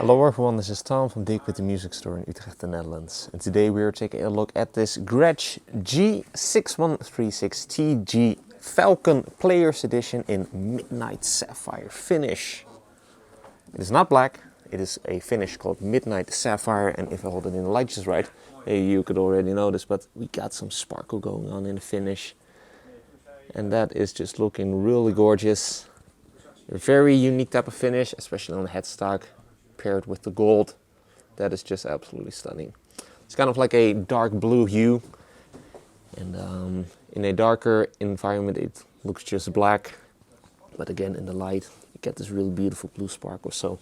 Hello everyone, this is Tom from Dirk Witte Music Store in Utrecht, the Netherlands. And today we are taking a look at this Gretsch G6136TG Falcon Players Edition in Midnight Sapphire finish. It is not black, it is a finish called Midnight Sapphire, and if I hold it in the light just right, you could already notice, but we got some sparkle going on in the finish. And that is just looking really gorgeous. A very unique type of finish, especially on the headstock. Paired with the gold, that is just absolutely stunning. It's kind of like a dark blue hue, and in a darker environment it looks just black, but again in the light you get this really beautiful blue sparkle. So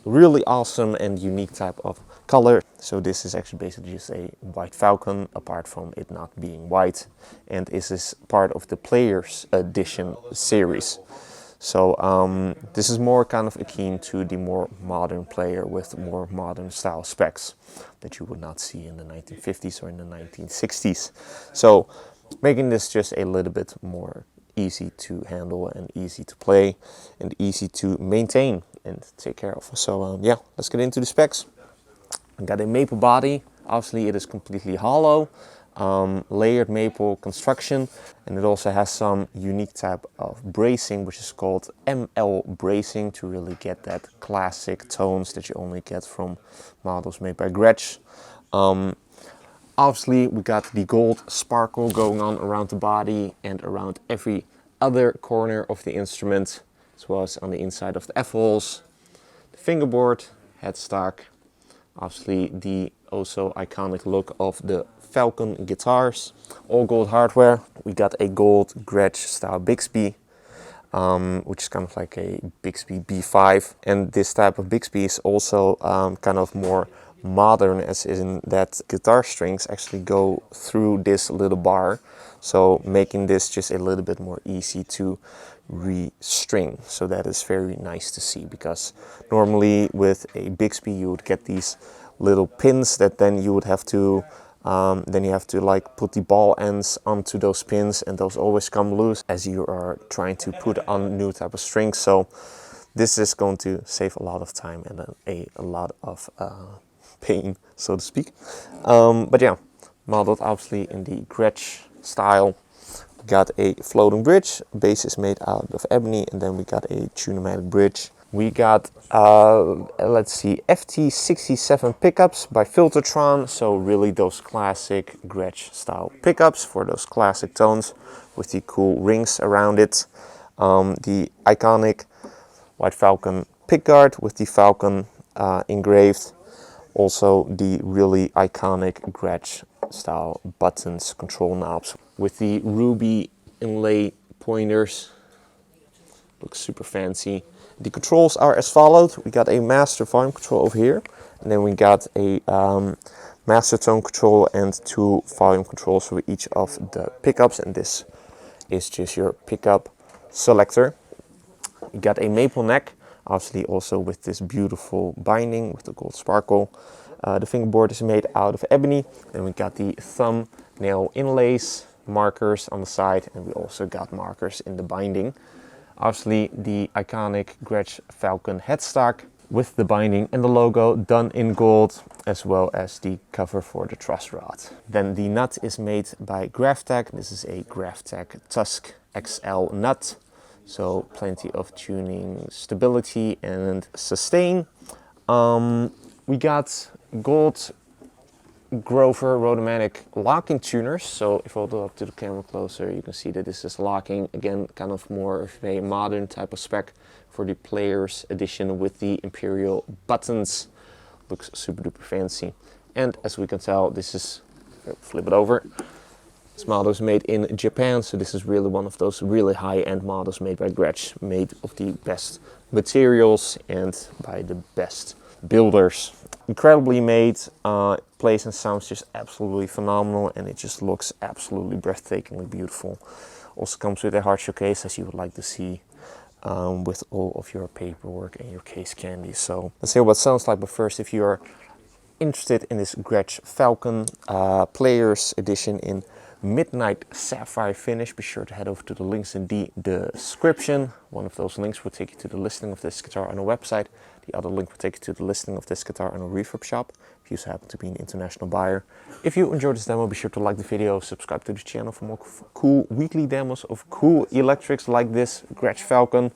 really awesome and unique type of color. So this is actually basically just a white Falcon, apart from it not being white, and this is part of the Players Edition series. So this is more kind of akin to the more modern player with more modern style specs that you would not see in the 1950s or in the 1960s. So making this just a little bit more easy to handle and easy to play and easy to maintain and take care of. So yeah, let's get into the specs. I got a maple body. Obviously it is completely hollow. Layered maple construction, and it also has some unique type of bracing, which is called ML bracing, to really get that classic tones that you only get from models made by Gretsch. Obviously we got the gold sparkle going on around the body and around every other corner of the instrument, as well as on the inside of the F-holes, the fingerboard, headstock, obviously the also iconic look of the Falcon guitars, all gold hardware. We got a gold Gretsch style Bixby, which is kind of like a Bixby B5, and this type of Bixby is also kind of more modern, as in that guitar strings actually go through this little bar, so making this just a little bit more easy to restring. So that is very nice to see, because normally with a Bixby you would get these little pins that then you would have to like put the ball ends onto those pins, and those always come loose as you are trying to put on new type of strings. So this is going to save a lot of time and a lot of pain, so to speak. But yeah, modeled obviously in the Gretsch style. We got a floating bridge. Bass is made out of ebony, and then we got a tunematic bridge. We got, let's see, FT67 pickups by Filtertron, so really those classic Gretsch style pickups for those classic tones with the cool rings around it. The iconic white Falcon pickguard with the Falcon engraved. Also the really iconic Gretsch style buttons, control knobs with the ruby inlay pointers. Looks super fancy. The controls are as followed. We got a master volume control over here, and then we got a master tone control and 2 volume controls for each of the pickups, and this is just your pickup selector. You got a maple neck, obviously also with this beautiful binding with the gold sparkle. The fingerboard is made out of ebony. Then we got the thumbnail inlays, markers on the side, and we also got markers in the binding. Obviously the iconic Gretsch Falcon headstock with the binding and the logo done in gold, as well as the cover for the truss rod. Then the nut is made by Graphtec. This is a Graphtec Tusk XL nut, so plenty of tuning stability and sustain. We got gold Grover Rotomatic locking tuners. So if I hold it up to the camera closer, you can see that this is locking. Again, kind of more of a modern type of spec for the Players Edition with the Imperial buttons. Looks super duper fancy. And as we can tell, this is, flip it over, this model is made in Japan, so this is really one of those really high-end models made by Gretsch, made of the best materials and by the best builders. Incredibly made, plays and sounds just absolutely phenomenal, and it just looks absolutely breathtakingly beautiful. Also comes with a hard showcase, as you would like to see, with all of your paperwork and your case candy. So let's hear what it sounds like, but first, if you're interested in this Gretsch Falcon Players Edition in midnight sapphire finish. Be sure to head over to the links in the description. One of those links will take you to the listing of this guitar on a website. The other link will take you to the listing of this guitar on a refurb shop, if you happen to be an international buyer. If you enjoyed this demo, be sure to like the video, subscribe to the channel for more cool weekly demos of cool electrics like this Gretsch Falcon,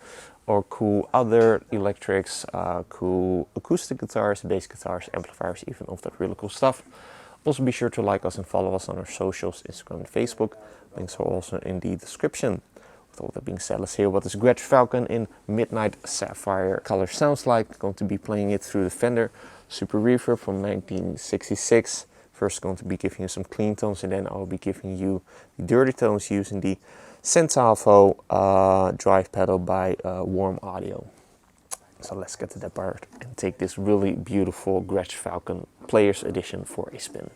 or cool other electrics, cool acoustic guitars, bass guitars, amplifiers, even all that really cool stuff. Also be sure to like us and follow us on our socials, Instagram and Facebook. Links are also in the description. With all that being said, let's hear what this Gretsch Falcon in Midnight Sapphire color sounds like. Going to be playing it through the Fender Super Reverb from 1966. First going to be giving you some clean tones, and then I'll be giving you the dirty tones using the Centavo drive pedal by Warm Audio. So let's get to that part and take this really beautiful Gretsch Falcon Player's Edition for a spin.